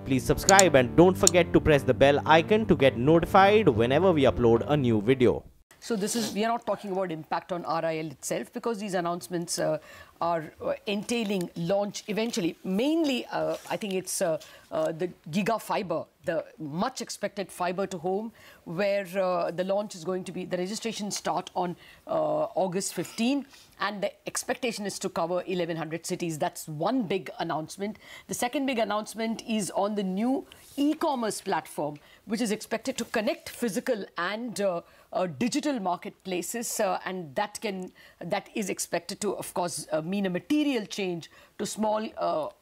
Please subscribe and don't forget to press the bell icon to get notified whenever we upload a new video. So we are not talking about impact on RIL itself, because these announcements are entailing launch eventually. Mainly, I think it's the GigaFibre, the much expected fibre to home, where the launch is going to be, the registration start on August 15, and the expectation is to cover 1,100 cities. That's one big announcement. The second big announcement is on the new e-commerce platform, which is expected to connect physical and digital marketplaces, and that is expected to, of course, mean a material change to small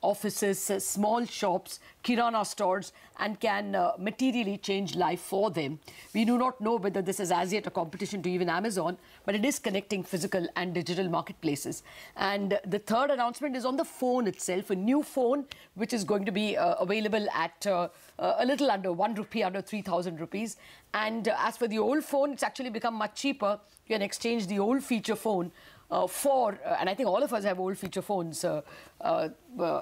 offices, small shops, kirana stores, and can materially change life for them. We do not know whether this is as yet a competition to even Amazon, but it is connecting physical and digital marketplaces. And the third announcement is on the phone itself, a new phone which is going to be available at a little under 1 rupee, under 3,000 rupees. And as for the old phone, it's actually become much cheaper. You can exchange the old feature phone for, and I think all of us have old feature phones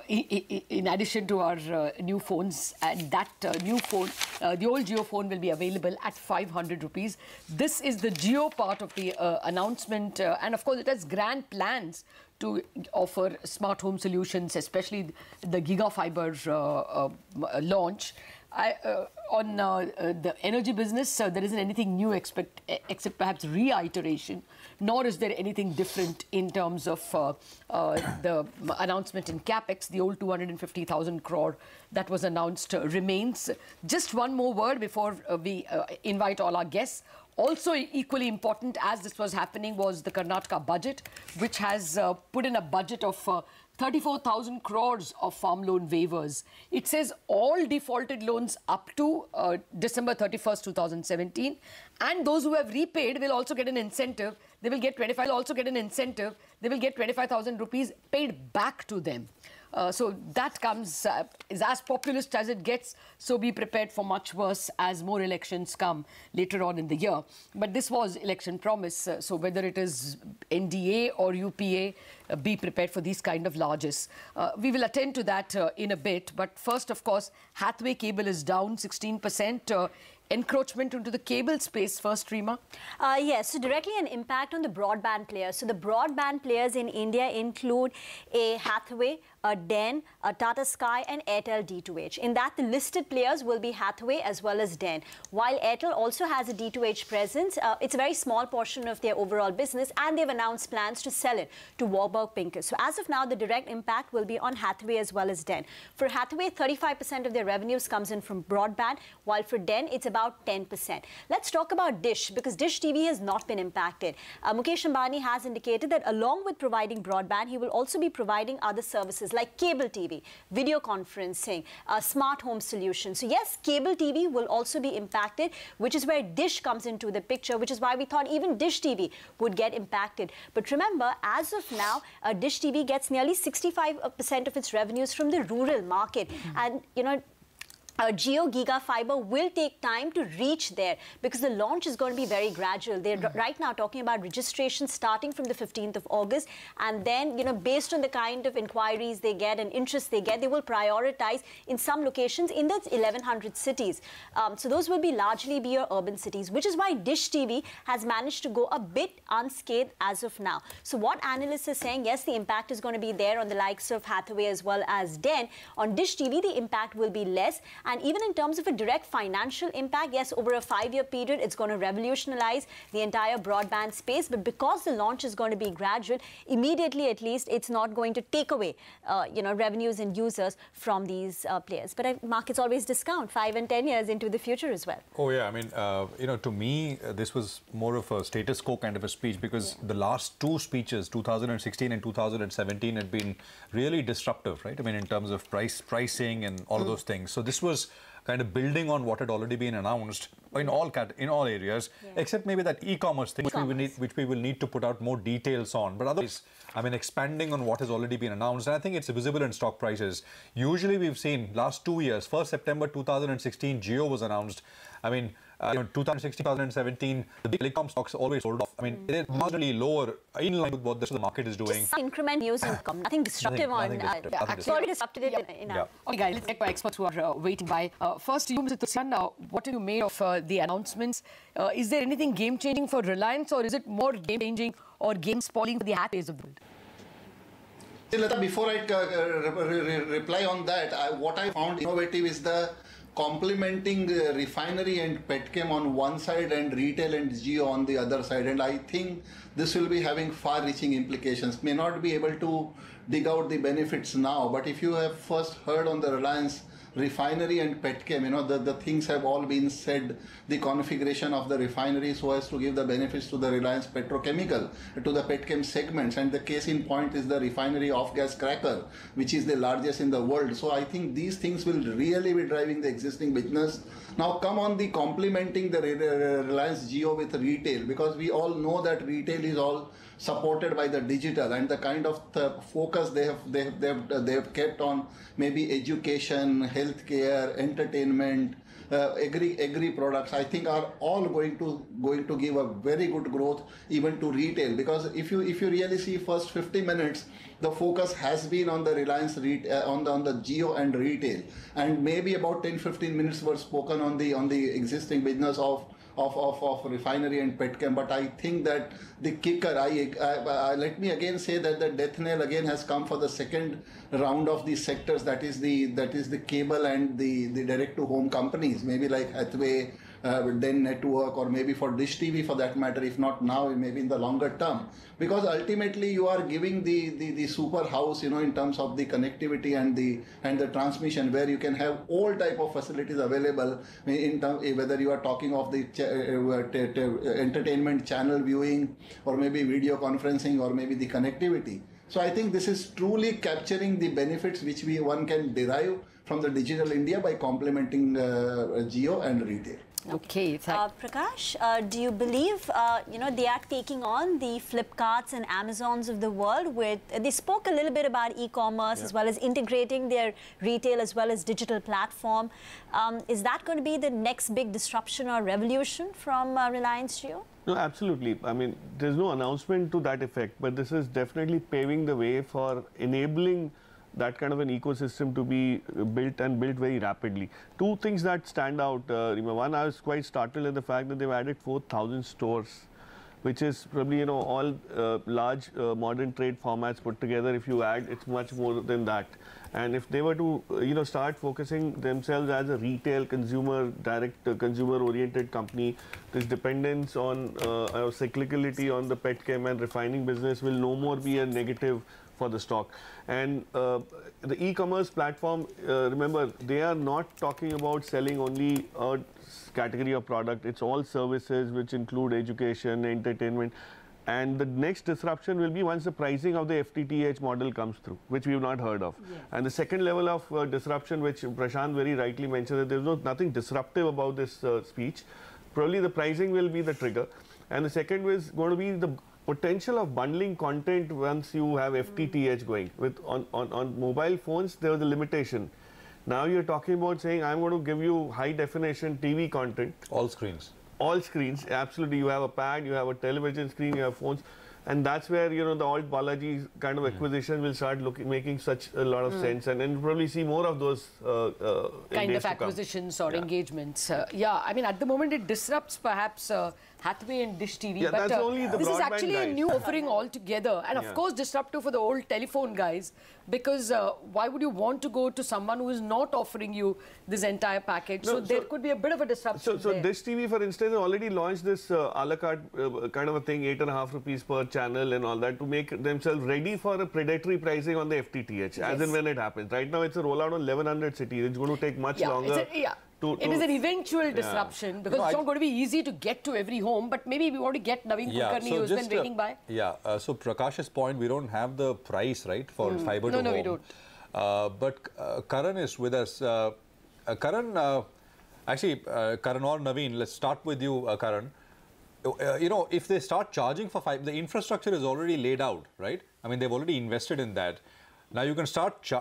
in addition to our new phones, and that new phone, the old JioPhone, will be available at 500 rupees. This is the Jio part of the announcement, and of course it has grand plans to offer smart home solutions, especially the GigaFibre launch. On the energy business, there isn't anything new except perhaps reiteration, nor is there anything different in terms of the announcement in CapEx. The old 250,000 crore that was announced remains. Just one more word before we invite all our guests. Also equally important as this was happening was the Karnataka budget, which has put in a budget of 34,000 crores of farm loan waivers. It says all defaulted loans up to December 31st, 2017, and those who have repaid will also get an incentive. They will get 25,000 rupees paid back to them. So that comes is as populist as it gets, so be prepared for much worse as more elections come later on in the year. But this was election promise, so whether it is NDA or UPA, be prepared for these kind of largesse. We will attend to that in a bit, but first, of course, Hathway Cable is down 16%. Encroachment into the cable space first, Reema? Yes, so directly an impact on the broadband players. So the broadband players in India include a Hathway, a DEN, a Tata Sky, and Airtel D2H. In that, the listed players will be Hathway as well as DEN. While Airtel also has a D2H presence, it's a very small portion of their overall business, and they've announced plans to sell it to Warburg Pincus. So as of now, the direct impact will be on Hathway as well as DEN. For Hathway, 35% of their revenues comes in from broadband, while for DEN, it's about 10%. Let's talk about Dish, because Dish TV has not been impacted. Mukesh Ambani has indicated that along with providing broadband, he will also be providing other services like cable TV, video conferencing, smart home solutions. So yes, cable TV will also be impacted, which is where Dish comes into the picture, which is why we thought even Dish TV would get impacted. But remember, as of now, Dish TV gets nearly 65% of its revenues from the rural market. And, you know, JioGigaFibre will take time to reach there because the launch is going to be very gradual. They're right now talking about registration starting from the 15th of August, and then, you know, based on the kind of inquiries they get and interest they get, they will prioritize in some locations in the 1,100 cities. So those will be largely be your urban cities, which is why Dish TV has managed to go a bit unscathed as of now. So what analysts are saying, yes, the impact is going to be there on the likes of Hathway as well as DEN. On Dish TV, the impact will be less. And even in terms of a direct financial impact, yes, over a 5-year period, it's going to revolutionize the entire broadband space. But because the launch is going to be gradual, immediately at least, it's not going to take away, you know, revenues and users from these players. But markets always discount 5 and 10 years into the future as well. Oh, yeah. I mean, you know, to me, this was more of a status quo kind of a speech, because the last two speeches, 2016 and 2017, had been really disruptive, right? I mean, in terms of pricing and all of those things. So this was kind of building on what had already been announced in all areas, except maybe that e-commerce thing, which we will need to put out more details on. But otherwise, I mean, expanding on what has already been announced, and I think it's visible in stock prices. Usually, we've seen last 2 years, 1st September 2016, Jio was announced. I mean, 2016, 2017, the big telecom stocks always sold off. I mean, they're marginally lower, in line with what the market is doing. Just some increment news income, nothing disruptive actually disrupted it in Okay, guys, let's get to our experts who are waiting by. First, you, Mr. Tusyan, what have you made of the announcements? Is there anything game-changing for Reliance, or is it more game-changing or game-spoiling for the Hathaways of the world? Lata, before I reply on that, what I found innovative is the complementing refinery and petchem on one side and retail and Jio on the other side. And I think this will be having far-reaching implications. May not be able to dig out the benefits now, but if you have first heard on the Reliance refinery and petchem, the things have all been said, the configuration of the refinery so as to give the benefits to the Reliance petrochemical, to the petchem segments, and the case in point is the refinery off-gas cracker, which is the largest in the world. So I think these things will really be driving the existing business. Now come on the complementing the Reliance Jio with retail, because we all know that retail is all supported by the digital, and the kind of focus they have kept on maybe education, healthcare, entertainment, agri products, I think are all going to give a very good growth even to retail. Because if you really see first 50 minutes, the focus has been on the Reliance on the Jio and retail, and maybe about 10-15 minutes were spoken on the existing business of refinery and petchem. But I think that the kicker, let me again say that the death knell again has come for the second round of these sectors, that is the cable and the direct to home companies, maybe like Hathaway, Den Network, or maybe for Dish TV for that matter, if not now, maybe in the longer term. Because ultimately you are giving the super house, in terms of the connectivity and the transmission, where you can have all type of facilities available, in terms whether you are talking of the entertainment channel viewing, or maybe video conferencing, or maybe the connectivity. So I think this is truly capturing the benefits which one can derive from the digital India by complementing Jio and retail. Okay, Prakash, do you believe they are taking on the Flipkarts and Amazons of the world? They spoke a little bit about e-commerce, as well as integrating their retail as well as digital platform. Is that going to be the next big disruption or revolution from Reliance Jio? No, absolutely. I mean, there's no announcement to that effect, but this is definitely paving the way for enabling that kind of an ecosystem to be built, and built very rapidly. Two things that stand out. One, I was quite startled at the fact that they've added 4,000 stores, which is probably, all large modern trade formats put together. If you add, it's much more than that. And if they were to, start focusing themselves as a retail consumer, direct consumer-oriented company, this dependence on cyclicality on the petchem and refining business will no more be a negative for the stock. And the e-commerce platform, remember, they are not talking about selling only a category of product. It's all services which include education, entertainment. And the next disruption will be once the pricing of the FTTH model comes through, which we have not heard of. Yes. And the second level of disruption, which Prashant very rightly mentioned, that there's nothing disruptive about this speech. Probably the pricing will be the trigger. And the second is going to be the potential of bundling content once you have FTTH going. On mobile phones, there was a limitation. Now you're talking about saying, I'm going to give you high definition TV content. All screens. All screens, absolutely. You have a pad, you have a television screen, you have phones. And that's where, the Alt Balaji kind of acquisition will start making such a lot of sense. And then probably see more of those kind of acquisitions or engagements. I mean, at the moment it disrupts perhaps Hathaway and Dish TV. Yeah, but that's only the this is actually guys. A new offering altogether. And of course disruptive for the old telephone guys, because why would you want to go to someone who is not offering you this entire package? No, so there could be a bit of a disruption. So Dish TV, for instance, already launched this a la carte kind of a thing, 8.5 rupees per channel and all that, to make themselves ready for a predatory pricing on the FTTH, as and when it happens. Right now it's a rollout on 1100 cities. It's going to take much longer. It is an eventual disruption, because it's not going to be easy to get to every home, but maybe we want to get Naveen Kulkarni, who's been waiting by. So Prakash's point, we don't have the price, right, for fiber to home. No, we don't. But Karan is with us. Karan, Karan or Naveen, let's start with you, Karan. If they start charging for fiber, the infrastructure is already laid out, right? I mean, they've already invested in that. Now you can start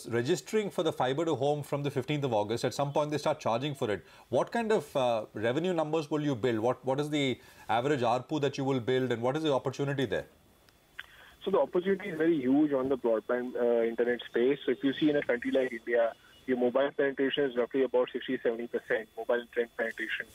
registering for the fiber to home from the 15th of August. At some point they start charging for it. What kind of revenue numbers will you build? What is the average ARPU that you will build, and what is the opportunity there? So the opportunity is very huge on the broadband internet space. So if you see in a country like India, your mobile penetration is roughly about 60-70% mobile internet penetration.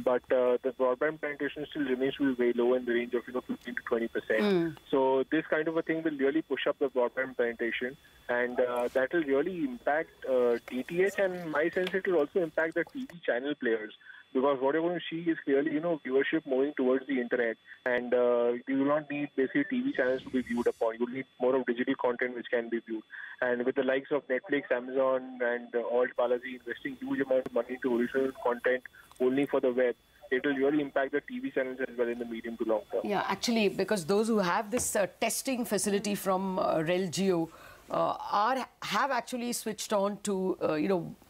But the broadband penetration still remains to be very low in the range of 15 to 20%. So this kind of a thing will really push up the broadband penetration, and that will really impact DTH, and my sense it will also impact the TV channel players. Because what you're going to see is clearly, viewership moving towards the internet, and you do not need basically TV channels to be viewed upon. You need more of digital content which can be viewed. And with the likes of Netflix, Amazon, and Alt Balaji investing huge amount of money into original content only for the web, it will really impact the TV channels as well in the medium to long term. Yeah, actually, because those who have this testing facility from Jio have actually switched on to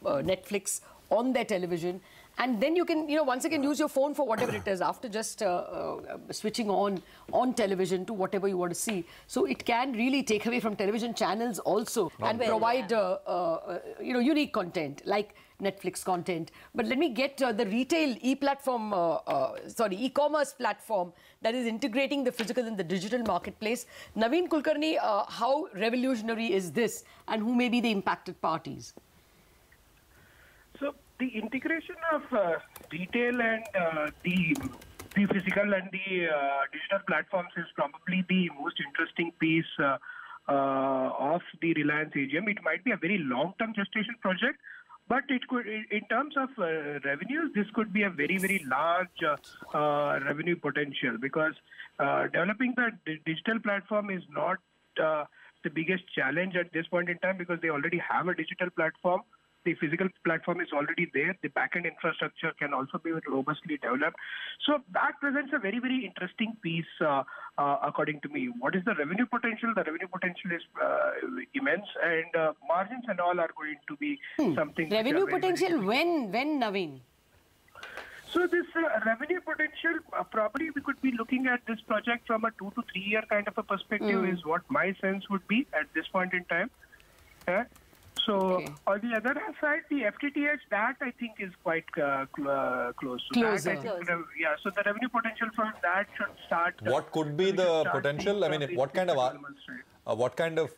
Netflix on their television. And then you can, once again use your phone for whatever it is after just switching on television to whatever you want to see. So it can really take away from television channels also and provide, unique content like Netflix content. But let me get the retail e-commerce platform that is integrating the physical and the digital marketplace. Naveen Kulkarni, how revolutionary is this, and who may be the impacted parties? So the integration of retail and the physical and the digital platforms is probably the most interesting piece of the Reliance AGM. It might be a very long-term gestation project, but it could, in terms of revenues, this could be a very, very large revenue potential, because developing the digital platform is not the biggest challenge at this point in time, because they already have a digital platform. The physical platform is already there. The back-end infrastructure can also be robustly developed. So that presents a very, very interesting piece, according to me. What is the revenue potential? The revenue potential is immense, and margins and all are going to be something. Revenue potential when, Naveen? So this revenue potential, probably we could be looking at this project from a 2 to 3 year kind of a perspective is what my sense would be at this point in time. So, on the other side, the FTTH, that I think is quite close to that. Yeah, so the revenue potential from that should start. What could be the potential? I mean, what kind of,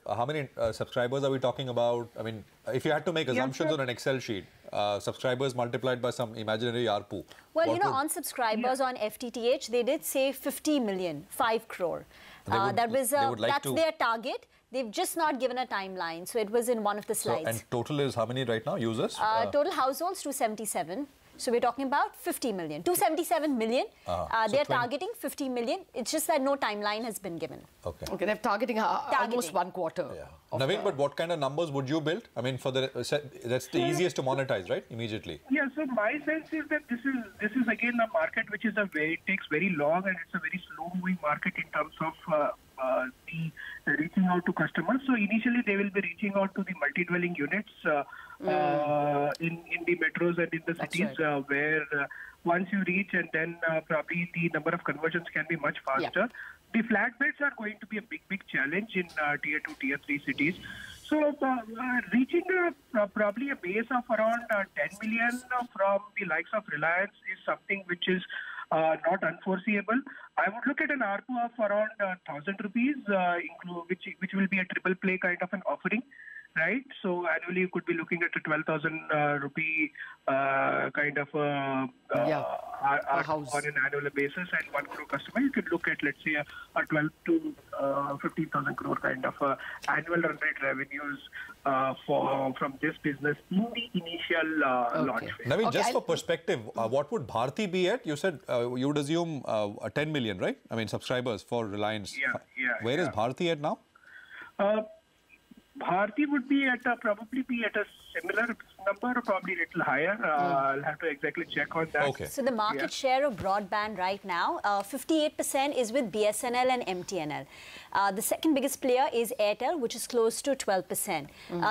how many subscribers are we talking about? I mean, if you had to make assumptions on an Excel sheet, subscribers multiplied by some imaginary ARPU. Well, on subscribers on FTTH, they did say 50 million, 5 crore. That's their target. They've just not given a timeline, so it was in one of the slides. So, and total is how many right now, users? Total households, 277. So we're talking about 50 million. 277 million. They're targeting 50 million. It's just that no timeline has been given. Okay, they're targeting almost 1 quarter. Naveen, but what kind of numbers would you build? I mean, that's the easiest to monetize, right? Immediately. Yeah, so my sense is that this is again a market which is it takes very long, and it's a very slow-moving market in terms of the reaching out to customers. So initially they will be reaching out to the multi-dwelling units in the metros and in the cities, where once you reach, and then probably the number of conversions can be much faster. The flat beds are going to be a big challenge in tier 2, tier 3 cities. So reaching probably a base of around 10 million from the likes of Reliance is something which is not unforeseeable. I would look at an ARPU of around 1,000 rupees, which will be a triple play kind of an offering, right? So annually you could be looking at a 12,000 rupee kind of a house on an annual basis, and 1 crore customer. You could look at, let's say, a 12 to 15,000 crore kind of annual run rate revenues from this business in the initial launch phase. Naveen, just for perspective, what would Bharti be at? You said you would assume 10 million, right? I mean, subscribers for Reliance. Where is Bharti at now? Bharti would be at probably be at a similar number or probably a little higher. I'll have to exactly check on that. Okay. So the market share of broadband right now, 58% is with BSNL and MTNL. The second biggest player is Airtel, which is close to 12%.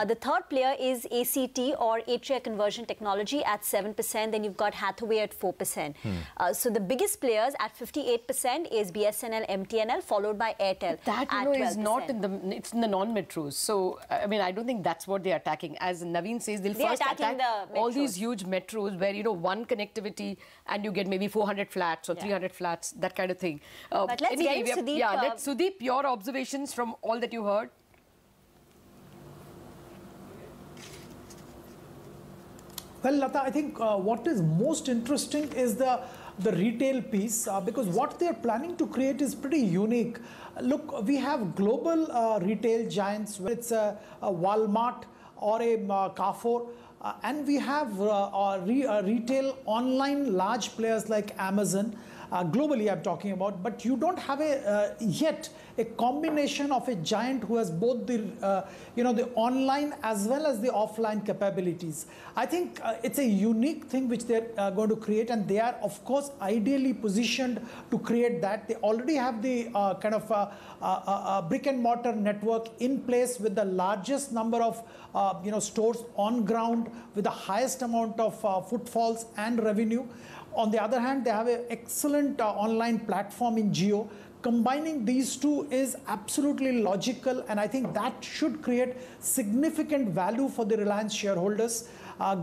The third player is ACT or Atria Conversion Technology at 7%. Then you've got Hathaway at 4%. So the biggest players at 58% is BSNL, MTNL, followed by Airtel. That, at you know, 12%. is not in the, it's in the non-metros. So, I mean, I don't think that's what they're attacking. As Naveen says, they'll first attack all these huge metros where, you know, one connectivity and you get maybe 400 flats or 300 flats, that kind of thing. But let's anyway, get Sudeep. Yeah, let's, Sudeep, your observations from all that you heard. Well, Lata, I think what is most interesting is the retail piece because what they're planning to create is pretty unique. Look, we have global retail giants, whether it's a Walmart or a Carrefour, and we have retail online large players like Amazon. Globally, I'm talking about, but you don't have yet a combination of a giant who has both the the online as well as the offline capabilities. I think it's a unique thing which they're going to create, and they are of course ideally positioned to create that. They already have the kind of brick and mortar network in place with the largest number of stores on ground with the highest amount of footfalls and revenue. On the other hand, they have an excellent online platform in Jio. Combining these two is absolutely logical, and I think that should create significant value for the Reliance shareholders.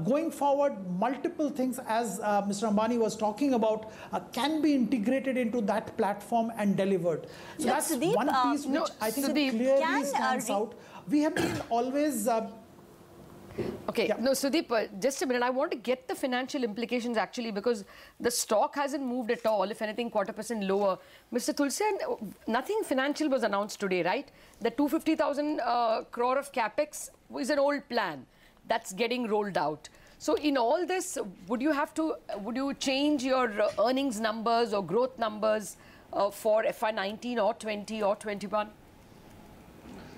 Going forward, multiple things, as Mr. Ambani was talking about, can be integrated into that platform and delivered. So that's Sudeep, one piece which I think clearly stands out. We have been always... Okay, no, Sudeep, just a minute. I want to get the financial implications actually because the stock hasn't moved at all. If anything, 0.25% lower. Mr. Tulsian, nothing financial was announced today, right? The 250,000 crore of capex is an old plan that's getting rolled out. So in all this, would you change your earnings numbers or growth numbers for FY19 or 20 or 21?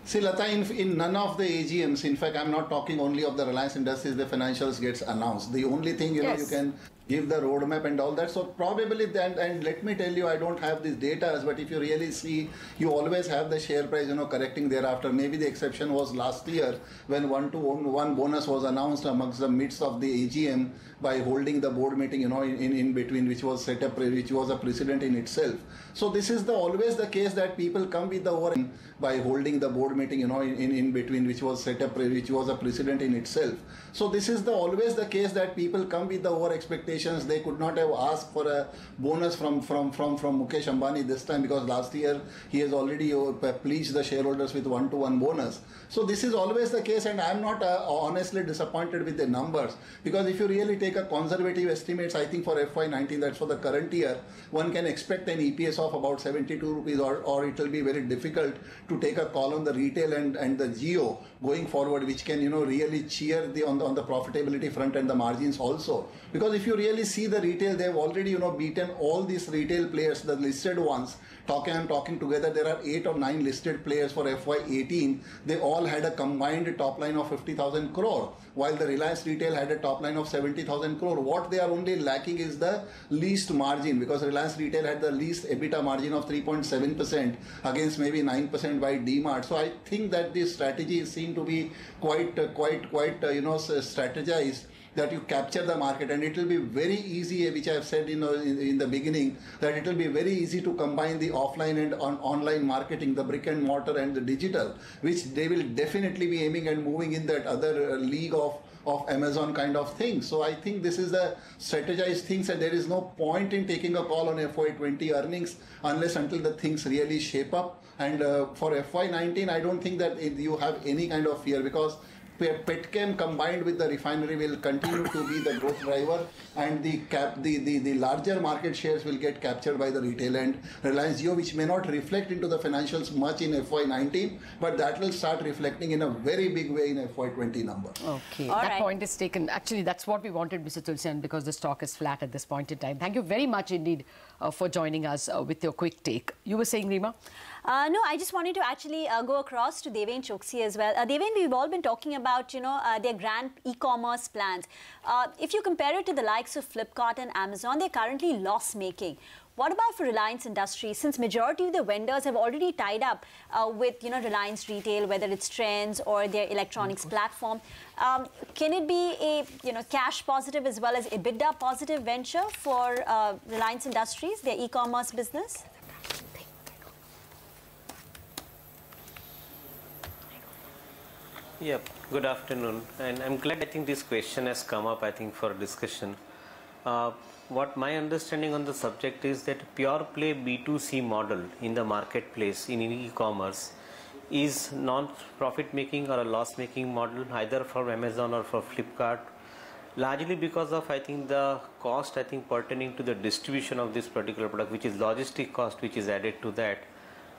See, Lata, in none of the AGMs, in fact, I'm not talking only of the Reliance Industries, the financials gets announced. The only thing, you can give the roadmap and all that. So probably then, and let me tell you, I don't have these data, but if you really see, you always have the share price, correcting thereafter. Maybe the exception was last year when 1-to-1 bonus was announced amongst the midst of the AGM by holding the board meeting, in between, which was set up, which was a precedent in itself. So this is always the case that people come with the over by holding the board meeting, in between, which was set up, which was a precedent in itself. So this is always the case that people come with the over expectations. They could not have asked for a bonus from Mukesh Ambani this time because last year he has already pleased the shareholders with 1-to-1 bonus. So this is always the case, and I'm not honestly disappointed with the numbers because if you really take a conservative estimates, I think for FY19, that's for the current year, one can expect an EPS of about 72 rupees or it will be very difficult to take a call on the retail and the Jio going forward, which can really cheer on the profitability front and the margins also. Because if you really see the retail, they've already beaten all these retail players, the listed ones. Talking together, there are 8 or 9 listed players for FY18. They all had a combined top line of 50,000 crore, while the Reliance Retail had a top line of 70,000 crore. What they are only lacking is the least margin, because Reliance Retail had the least EBITDA margin of 3.7% against maybe 9% by DMart. So I think that this strategy seems to be quite strategized, that you capture the market, and it will be very easy, which I have said in the beginning, that it will be very easy to combine the offline and online marketing, the brick and mortar and the digital, which they will definitely be aiming and moving in that other league of Amazon kind of thing. So I think this is the strategized things, and there is no point in taking a call on FY20 earnings unless until the things really shape up. And for FY19, I don't think that you have any kind of fear, because Petchem combined with the refinery will continue to be the growth driver, and the larger market shares will get captured by the retail and Reliance Jio, which may not reflect into the financials much in FY19, but that will start reflecting in a very big way in FY20 number. Okay, that point is taken. Actually, that's what we wanted, Mr. Tulsian, because the stock is flat at this point in time. Thank you very much indeed for joining us with your quick take. You were saying, Reema? No, I just wanted to actually go across to Deven Choksi as well. Deven, we've all been talking about about, their grand e-commerce plans. If you compare it to the likes of Flipkart and Amazon, they're currently loss-making. What about for Reliance Industries? Since majority of the vendors have already tied up with Reliance Retail, whether it's Trends or their electronics platform, can it be a cash positive as well as EBITDA positive venture for Reliance Industries, their e-commerce business? Yeah, good afternoon. And I'm glad I think this question has come up, I think, for discussion. What my understanding on the subject is that pure play B2C model in the marketplace in e-commerce is non-profit making or a loss making model either for Amazon or for Flipkart, largely because of I think the cost pertaining to the distribution of this particular product, which is logistic cost which is added to that,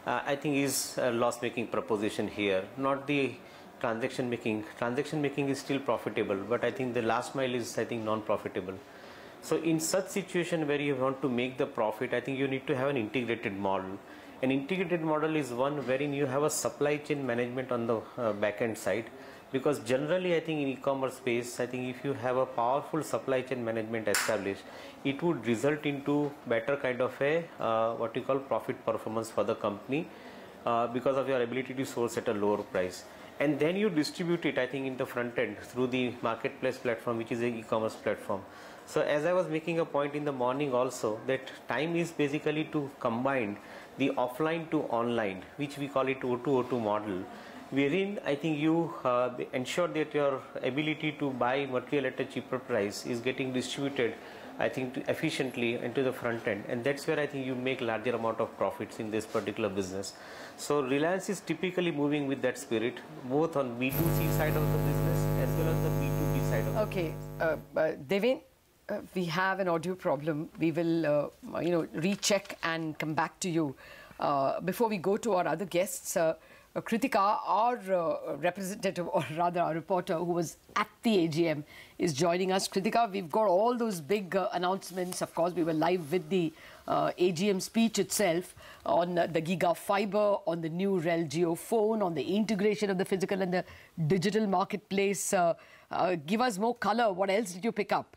I think is a loss making proposition here, not the transaction making. Transaction making is still profitable, but I think the last mile is I think non-profitable. So in such situation where you want to make the profit, I think you need to have an integrated model. An integrated model is one wherein you have a supply chain management on the back-end side, because generally I think in e-commerce space, I think if you have a powerful supply chain management established, it would result into better kind of a what you call profit performance for the company because of your ability to source at a lower price. And then you distribute it, I think, in the front end through the marketplace platform, which is an e-commerce platform. So as I was making a point in the morning also, that time is basically to combine the offline to online, which we call it O2O2 model, wherein I think you ensure that your ability to buy material at a cheaper price is getting distributed, I think, efficiently into the front end. And that's where I think you make larger amount of profits in this particular business. So Reliance is typically moving with that spirit, both on B2C side of the business as well as the B2B side of the business. Okay, Devin, we have an audio problem. We will, recheck and come back to you. Before we go to our other guests, Kritika, our representative, or rather our reporter who was at the AGM, is joining us. Kritika, we've got all those big announcements. Of course, we were live with the AGM speech itself on the GigaFibre, on the new JioPhone, on the integration of the physical and the digital marketplace. Give us more color. What else did you pick up?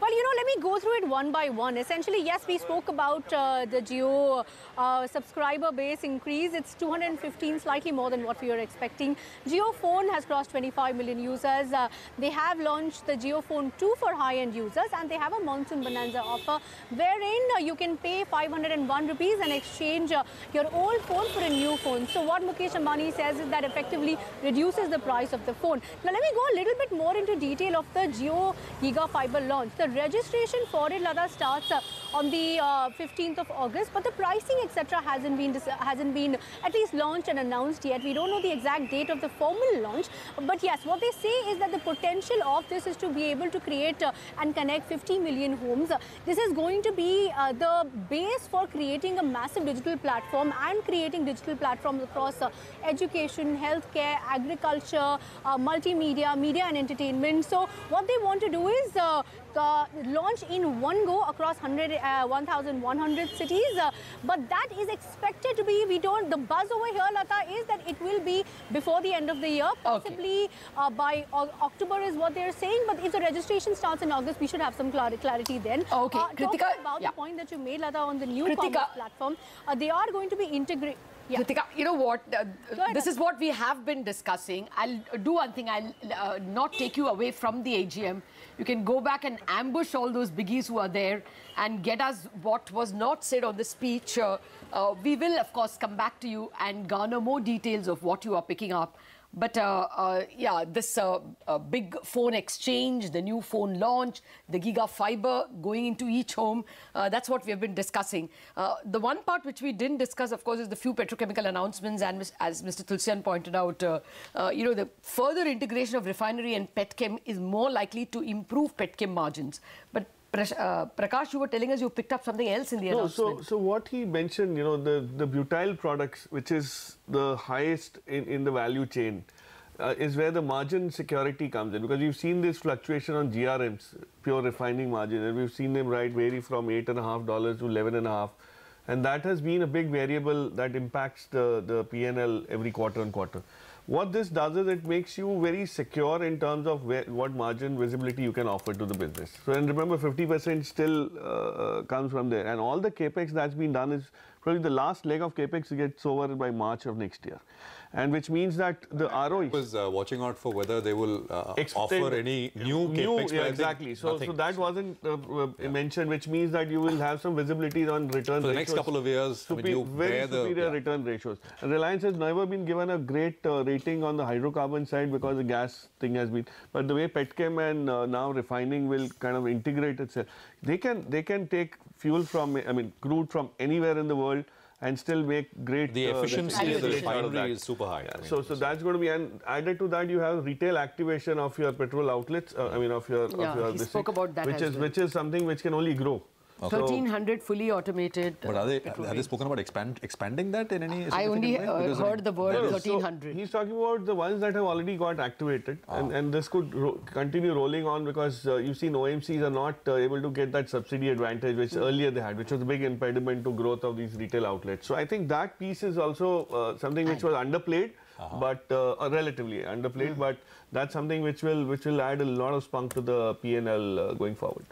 Well, let me go through it one by one. Essentially, yes, we spoke about the Jio subscriber base increase. It's 215, slightly more than what we were expecting. JioPhone has crossed 25 million users. They have launched the JioPhone 2 for high-end users, and they have a monsoon bonanza offer wherein you can pay 501 rupees and exchange your old phone for a new phone. So what Mukesh Ambani says is that effectively reduces the price of the phone. Now, let me go a little bit more into detail of the JioGigaFibre launch. The registration for it, Lada, starts on the 15th of August, but the pricing, etc., hasn't been at least launched and announced yet. We don't know the exact date of the formal launch, but yes, what they say is that the potential of this is to be able to create and connect 50 million homes. This is going to be the base for creating a massive digital platform and creating digital platforms across education, healthcare, agriculture, multimedia, media and entertainment. So what they want to do is launch in one go across 1,100 cities, but that is expected to be, the buzz over here, Lata, is that it will be before the end of the year, possibly by October is what they're saying, but if the registration starts in August, we should have some clarity then. Okay, Kritika, about the point that you made, Lata, on the new commerce platform, they are going to be integrated. Yeah. Kritika, you know what? This is what we have been discussing. I'll do one thing. I'll not take you away from the AGM. You can go back and ambush all those biggies who are there and get us what was not said on the speech. We will, of course, come back to you and garner more details of what you are picking up. But yeah, this big phone exchange, the new phone launch, the GigaFibre going into each home, that's what we have been discussing. The one part which we didn't discuss, of course, is the few petrochemical announcements. And as Mr. Tulsian pointed out, the further integration of refinery and petchem is more likely to improve petchem margins. But Prakash, you were telling us you picked up something else in the announcement. So what he mentioned, the butyl products, which is the highest in the value chain, is where the margin security comes in. Because we've seen this fluctuation on GRMs, pure refining margin, and we've seen them vary from $8.50 to $11.5. And that has been a big variable that impacts the P&L every quarter on quarter. What this does is it makes you very secure in terms of what margin visibility you can offer to the business. So, and remember, 50% still comes from there. And all the capex that's been done is probably the last leg of capex gets over by March of next year. And which means that the ROE... I was watching out for whether they will offer any new capex. Yeah, exactly. So that wasn't mentioned, which means that you will have some visibility on return ratios. For the next couple of years, very superior return ratios. And Reliance has never been given a great rating on the hydrocarbon side because the gas thing has been. But the way petchem and now refining will kind of integrate itself, they can take fuel from, crude from anywhere in the world and still make great... The efficiency of the refinery is super high. Yeah. So that's going to be, and added to that, you have retail activation of your petrol outlets, he spoke about that which is something which can only grow. Okay. 1,300 fully automated. But have they spoken about expanding that in any? I only heard the word 1,300. So he's talking about the ones that have already got activated, and this could continue rolling on because you've seen OMCs are not able to get that subsidy advantage which earlier they had, which was a big impediment to growth of these retail outlets. So I think that piece is also something which was underplayed. But relatively underplayed, but that's something which will add a lot of spunk to the P&L going forward.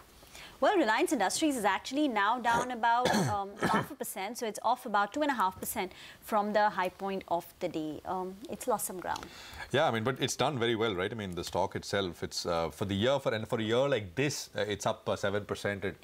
Well, Reliance Industries is actually now down about 0.5%, so it's off about 2.5% from the high point of the day. It's lost some ground. Yeah, but it's done very well, right? The stock itself, it's for the year, for a year like this, it's up 7%. It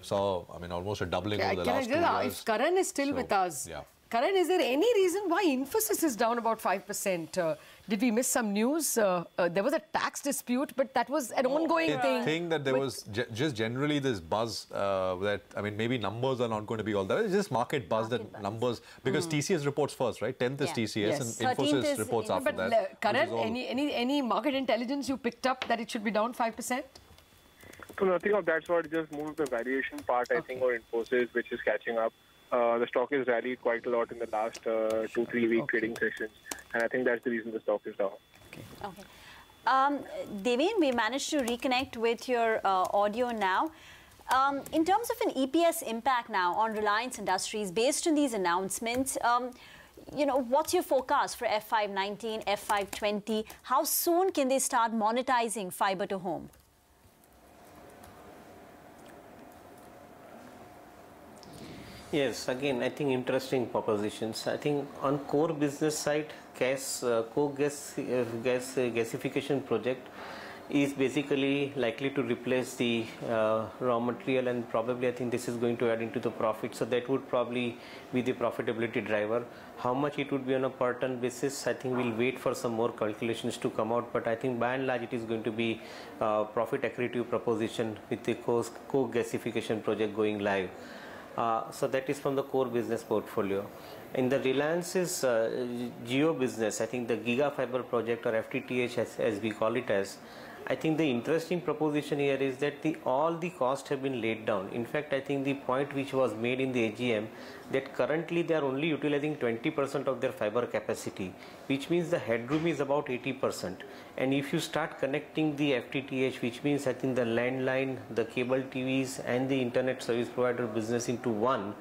saw, almost a doubling over the last 2 years. If Karan is still with us, Karan, is there any reason why Infosys is down about 5%? Did we miss some news? There was a tax dispute, but that was an ongoing thing. I think that there was just generally this buzz that, maybe numbers are not going to be all that. It's just market buzz numbers, because TCS reports first, right? 10th is TCS and Infosys reports after that. Karan, any market intelligence you picked up that it should be down 5%? So nothing of that sort, just moved the valuation part, I think, or Infosys, which is catching up. The stock has rallied quite a lot in the last 2-3 week trading sessions, and I think that's the reason the stock is down. Okay. Devin, we managed to reconnect with your audio now. In terms of an EPS impact now on Reliance Industries, based on these announcements, what's your forecast for FY19, FY20? How soon can they start monetizing fiber to home? Yes, again, I think interesting propositions. I think on core business side, gasification project is basically likely to replace the raw material, and probably I think this is going to add into the profit. So that would probably be the profitability driver. How much it would be on a per ton basis, I think we'll wait for some more calculations to come out. But I think by and large it is going to be profit accretive proposition with the co-gasification project going live. So that is from the core business portfolio. In the Reliance's Jio business, I think the GigaFibre project, or FTTH as we call it as, I think the interesting proposition here is that all the costs have been laid down. In fact, I think the point which was made in the AGM that currently they are only utilizing 20% of their fiber capacity, which means the headroom is about 80%. And if you start connecting the FTTH, which means I think the landline, the cable TVs and the internet service provider business into one,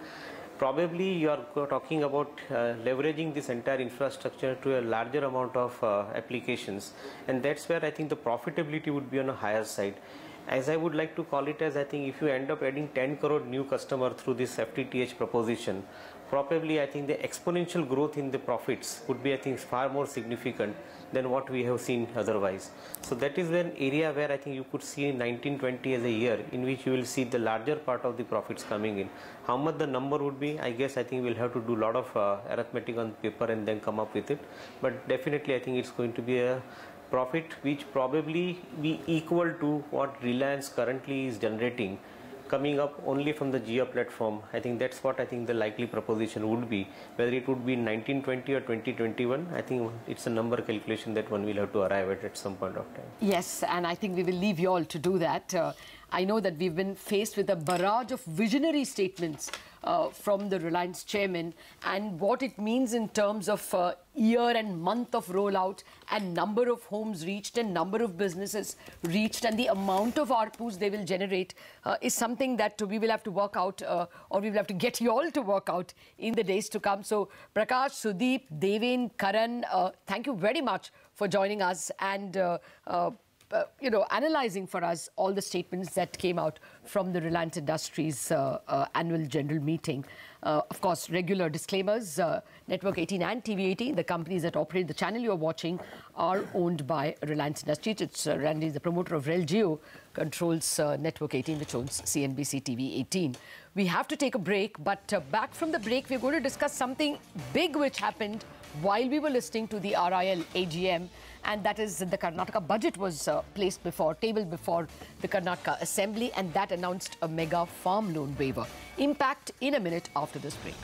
probably you are talking about leveraging this entire infrastructure to a larger amount of applications, and that's where I think the profitability would be on a higher side. As I would like to call it as, I think if you end up adding 10 crore new customer through this FTTH proposition, probably I think the exponential growth in the profits would be, I think, far more significant than what we have seen otherwise. So that is an area where I think you could see 1920 as a year in which you will see the larger part of the profits coming in. How much the number would be, I guess I think we'll have to do a lot of arithmetic on paper and then come up with it. But definitely I think it's going to be a profit which probably be equal to what Reliance currently is generating, coming up only from the Jio platform. I think that's what I think the likely proposition would be. Whether it would be in 1920 or 2021, I think it's a number calculation that one will have to arrive at some point of time. Yes, and I think we will leave you all to do that. I know that we've been faced with a barrage of visionary statements from the Reliance chairman, and what it means in terms of year and month of rollout and number of homes reached and number of businesses reached and the amount of ARPUs they will generate is something that we will have to work out, or we will have to get you all to work out in the days to come. So Prakash, Sudeep, Devin, Karan, thank you very much for joining us and analyzing for us all the statements that came out from the Reliance Industries Annual General Meeting. Of course, regular disclaimers, Network 18 and TV18, the companies that operate the channel you're watching, are owned by Reliance Industries. It's Randy, the promoter of RILAGM, controls Network 18, which owns CNBC TV18. We have to take a break, but back from the break, we're going to discuss something big which happened while we were listening to the RIL AGM, and that is the Karnataka budget was tabled before the Karnataka Assembly, and that announced a mega farm loan waiver. Impact in a minute after this break.